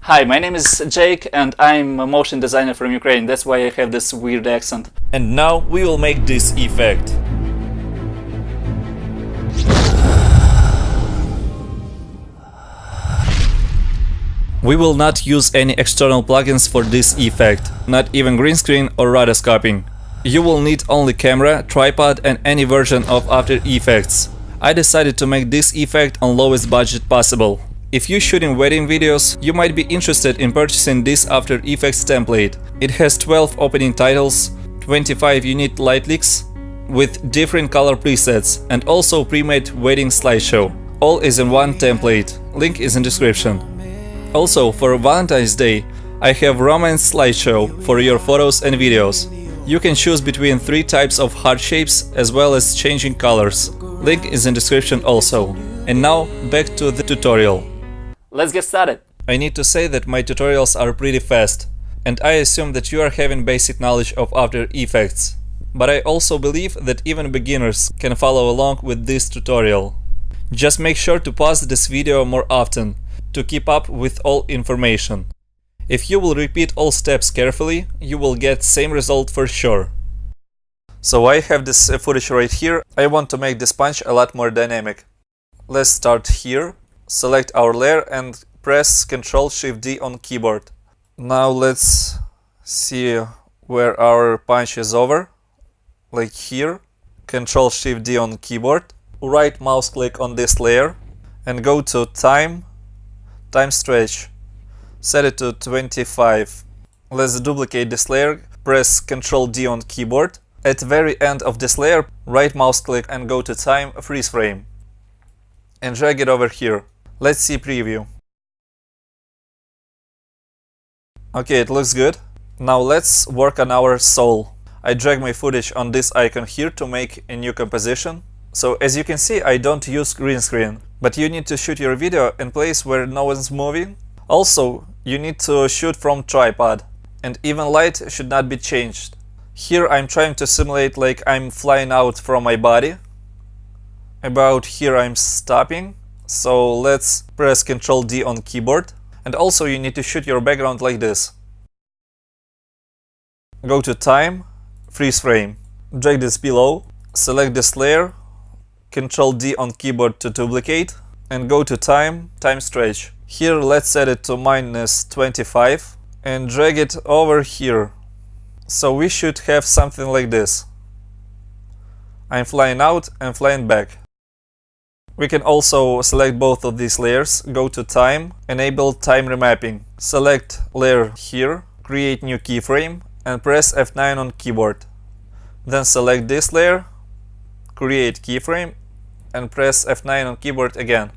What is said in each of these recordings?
Hi, my name is Jake and I'm a motion designer from Ukraine. That's why I have this weird accent. And now we will make this effect. We will not use any external plugins for this effect, not even green screen or rotoscoping. You will need only camera, tripod and any version of After Effects. I decided to make this effect on lowest budget possible. If you're shooting wedding videos, you might be interested in purchasing this After Effects template. It has 12 opening titles, 25 unique light leaks with different color presets and also pre-made wedding slideshow. All is in one template, link is in description. Also, for Valentine's Day, I have romance slideshow for your photos and videos. You can choose between 3 types of heart shapes as well as changing colors. Link is in description also. And now back to the tutorial. Let's get started. I need to say that my tutorials are pretty fast, and I assume that you are having basic knowledge of After Effects. But I also believe that even beginners can follow along with this tutorial. Just make sure to pause this video more often to keep up with all information. If you will repeat all steps carefully, you will get same result for sure. So I have this footage right here. I want to make this punch a lot more dynamic. Let's start here. Select our layer and press Ctrl+Shift+D on keyboard. Now let's see where our punch is over, like here. Ctrl+Shift+D on keyboard. Right mouse click on this layer and go to time stretch. Set it to 25. Let's duplicate this layer. Press Ctrl+D on keyboard. At the very end of this layer, right mouse click and go to time freeze frame. And drag it over here. Let's see preview. Okay, it looks good. Now let's work on our soul. I drag my footage on this icon here to make a new composition. So as you can see, I don't use green screen, but you need to shoot your video in place where no one's moving. Also, you need to shoot from tripod, and even light should not be changed. Here I'm trying to simulate like I'm flying out from my body. About here I'm stopping. So let's press Ctrl+D on keyboard. And also you need to shoot your background like this. Go to time, freeze frame. Drag this below, select this layer, Ctrl+D on keyboard to duplicate, and go to time stretch. Here let's set it to -25 and drag it over here. So we should have something like this. I'm flying out and flying back. We can also select both of these layers, go to time, enable time remapping. Select layer here, create new keyframe and press F9 on keyboard. Then select this layer, create keyframe and press F9 on keyboard again.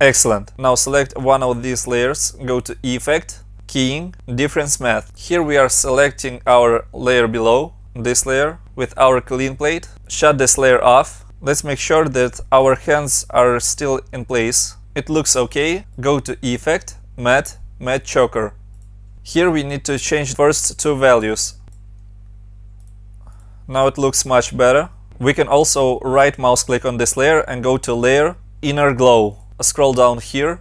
Excellent. Now select one of these layers, go to Effect, Keying, Difference Math. Here we are selecting our layer below, this layer, with our clean plate. Shut this layer off. Let's make sure that our hands are still in place. It looks okay. Go to Effect, Matte Choker. Here we need to change first 2 values. Now it looks much better. We can also right mouse click on this layer and go to Layer, Inner Glow. Scroll down here,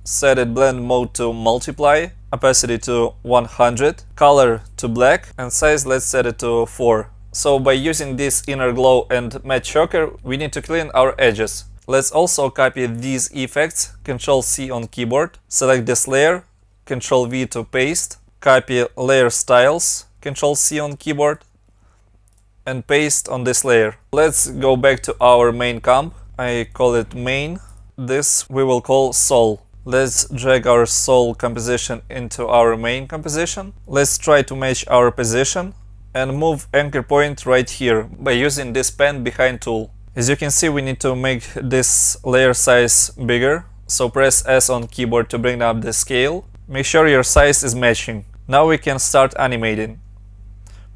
set it blend mode to multiply, opacity to 100, color to black, and size let's set it to 4. So by using this inner glow and matte choker, we need to clean our edges. Let's also copy these effects, Ctrl+C on keyboard, select this layer, Ctrl+V to paste, copy layer styles, Ctrl+C on keyboard, and paste on this layer. Let's go back to our main comp. I call it main. This we will call soul. Let's drag our soul composition into our main composition. Let's try to match our position and move anchor point right here by using this pen behind tool. As you can see, we need to make this layer size bigger. So press S on keyboard to bring up the scale. Make sure your size is matching. Now we can start animating.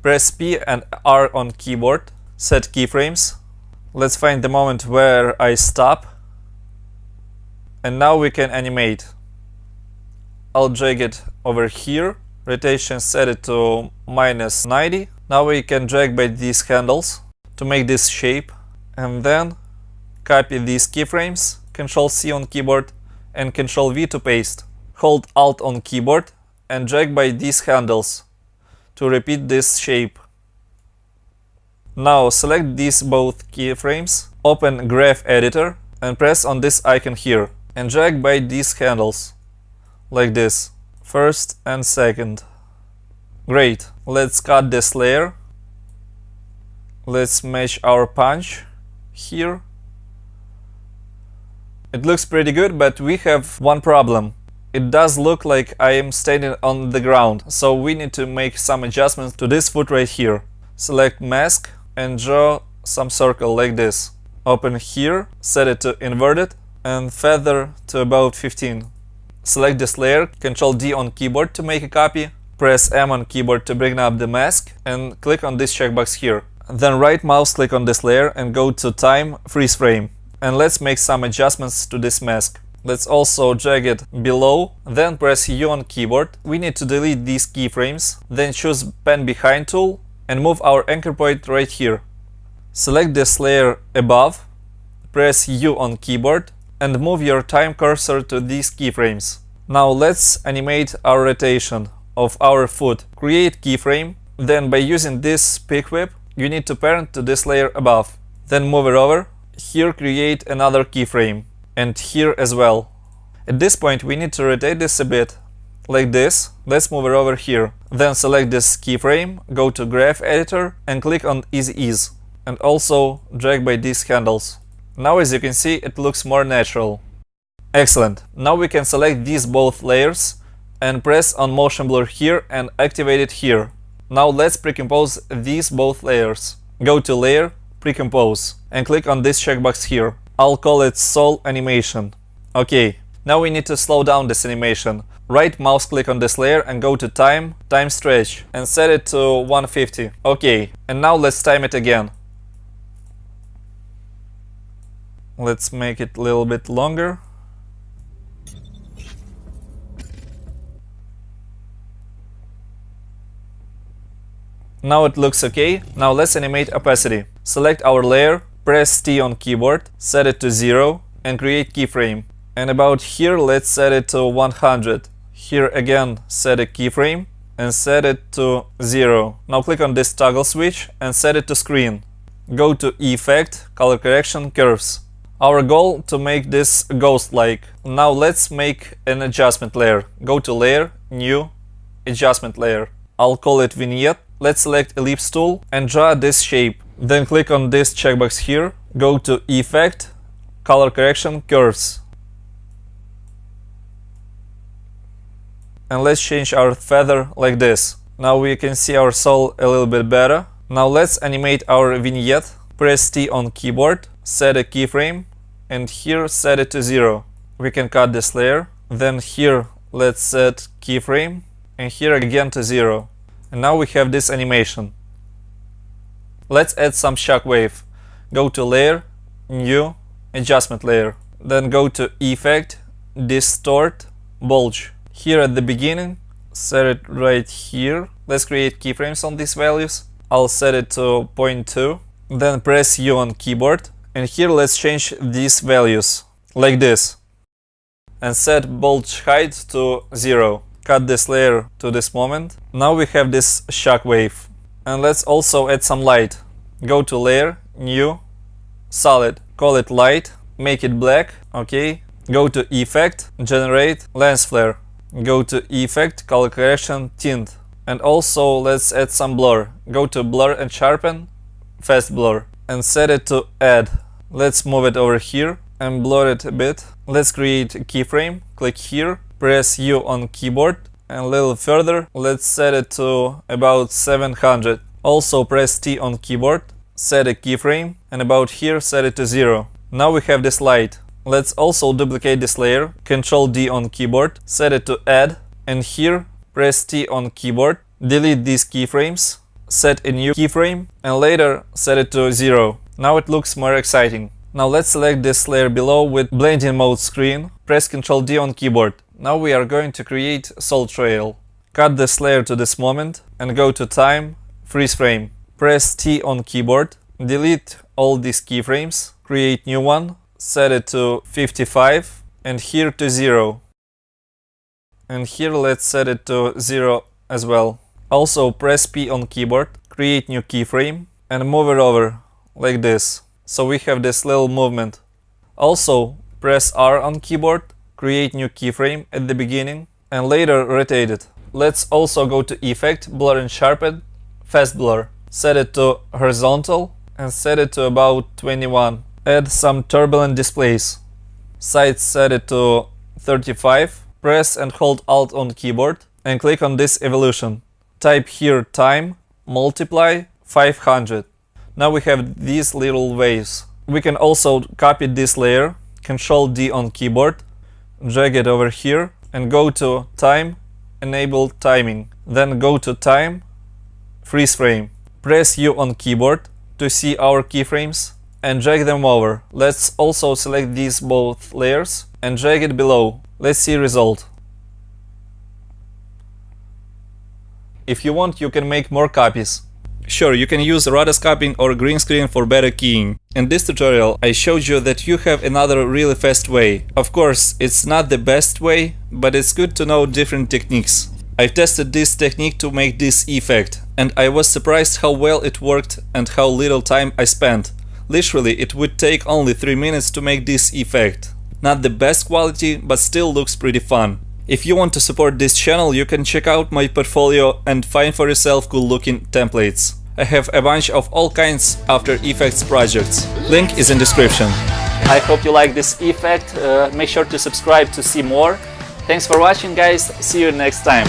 Press P and R on keyboard. Set keyframes. Let's find the moment where I stop. And now we can animate. I'll drag it over here. Rotation set it to -90. Now we can drag by these handles to make this shape. And then copy these keyframes, Ctrl C on keyboard, and Ctrl V to paste. Hold Alt on keyboard and drag by these handles to repeat this shape. Now select these both keyframes, open Graph Editor and press on this icon here and drag by these handles, like this, first and second. Great, let's cut this layer. Let's match our punch here. It looks pretty good, but we have one problem. It does look like I am standing on the ground, so we need to make some adjustments to this foot right here. Select Mask and draw some circle like this. Open here, set it to inverted and feather to about 15. Select this layer, Ctrl D on keyboard to make a copy, press M on keyboard to bring up the mask and click on this checkbox here. Then right mouse click on this layer and go to Time, Freeze Frame. And let's make some adjustments to this mask. Let's also drag it below, then press U on keyboard. We need to delete these keyframes, then choose Pen Behind tool and move our anchor point right here. Select this layer above, press U on keyboard and move your time cursor to these keyframes. Now let's animate our rotation of our foot. Create keyframe, then by using this pick whip, you need to parent to this layer above. Then move it over. Here create another keyframe, and here as well. At this point we need to rotate this a bit, like this. Let's move it over here. Then select this keyframe, go to Graph Editor and click on Easy Ease, and also drag by these handles. Now as you can see, it looks more natural. Excellent. Now we can select these both layers and press on Motion Blur here and activate it here. Now let's precompose these both layers. Go to Layer, Precompose, and click on this checkbox here. I'll call it Sol Animation. Okay, now we need to slow down this animation. Right mouse click on this layer and go to Time, Time Stretch, and set it to 150. Okay, and now let's time it again. Let's make it a little bit longer. Now it looks okay. Now let's animate opacity. Select our layer, press T on keyboard, set it to 0 and create keyframe. And about here let's set it to 100. Here again set a keyframe and set it to 0. Now click on this toggle switch and set it to screen. Go to Effect, Color Correction, Curves. Our goal to make this ghost-like. Now let's make an adjustment layer. Go to Layer, New, Adjustment Layer. I'll call it Vignette. Let's select Ellipse tool and draw this shape. Then click on this checkbox here. Go to Effect, Color Correction, Curves. And let's change our feather like this. Now we can see our soul a little bit better. Now let's animate our vignette. Press T on keyboard, set a keyframe, and here set it to 0. We can cut this layer. Then here let's set keyframe, and here again to 0. And now we have this animation. Let's add some shockwave. Go to Layer, New, Adjustment Layer. Then go to Effect, Distort, Bulge. Here at the beginning, set it right here. Let's create keyframes on these values. I'll set it to 0.2. Then press U on keyboard. And here let's change these values, like this. And set bulge height to 0. Cut this layer to this moment. Now we have this shockwave. And let's also add some light. Go to Layer, New, Solid. Call it Light, make it black, okay. Go to Effect, Generate, Lens Flare. Go to Effect, Color Correction, Tint. And also let's add some blur. Go to Blur and Sharpen, Fast Blur. And set it to Add. Let's move it over here and blur it a bit. Let's create a keyframe. Click here. Press U on keyboard and a little further. Let's set it to about 700. Also press T on keyboard, set a keyframe, and about here set it to 0. Now we have this light. Let's also duplicate this layer. Ctrl D on keyboard, set it to Add, and here press T on keyboard. Delete these keyframes, set a new keyframe, and later set it to 0. Now it looks more exciting. Now let's select this layer below with blending mode screen. Press Ctrl D on keyboard. Now we are going to create Soul Trail. Cut this layer to this moment and go to Time, Freeze Frame. Press T on keyboard, delete all these keyframes, create new one, set it to 55 and here to 0. And here let's set it to 0 as well. Also press P on keyboard, create new keyframe and move it over like this. So we have this little movement. Also press R on keyboard, create new keyframe at the beginning and later rotate it. Let's also go to Effect, Blur and Sharpen, Fast Blur. Set it to horizontal and set it to about 21. Add some turbulent displays. Sides set it to 35. Press and hold Alt on keyboard and click on this evolution. Type here time, multiply 500. Now we have these little waves. We can also copy this layer, Ctrl D on keyboard, drag it over here and go to time, enable timing. Then go to time, freeze frame. Press U on keyboard to see our keyframes and drag them over. Let's also select these both layers and drag it below. Let's see result. If you want, you can make more copies. Sure, you can use rotoscoping or green screen for better keying. In this tutorial, I showed you that you have another really fast way. Of course, it's not the best way, but it's good to know different techniques. I tested this technique to make this effect, and I was surprised how well it worked and how little time I spent. Literally, it would take only 3 minutes to make this effect. Not the best quality, but still looks pretty fun. If you want to support this channel, you can check out my portfolio and find for yourself cool looking templates. I have a bunch of all kinds After Effects projects. Link is in description. I hope you like this effect. Make sure to subscribe to see more. Thanks for watching, guys. See you next time.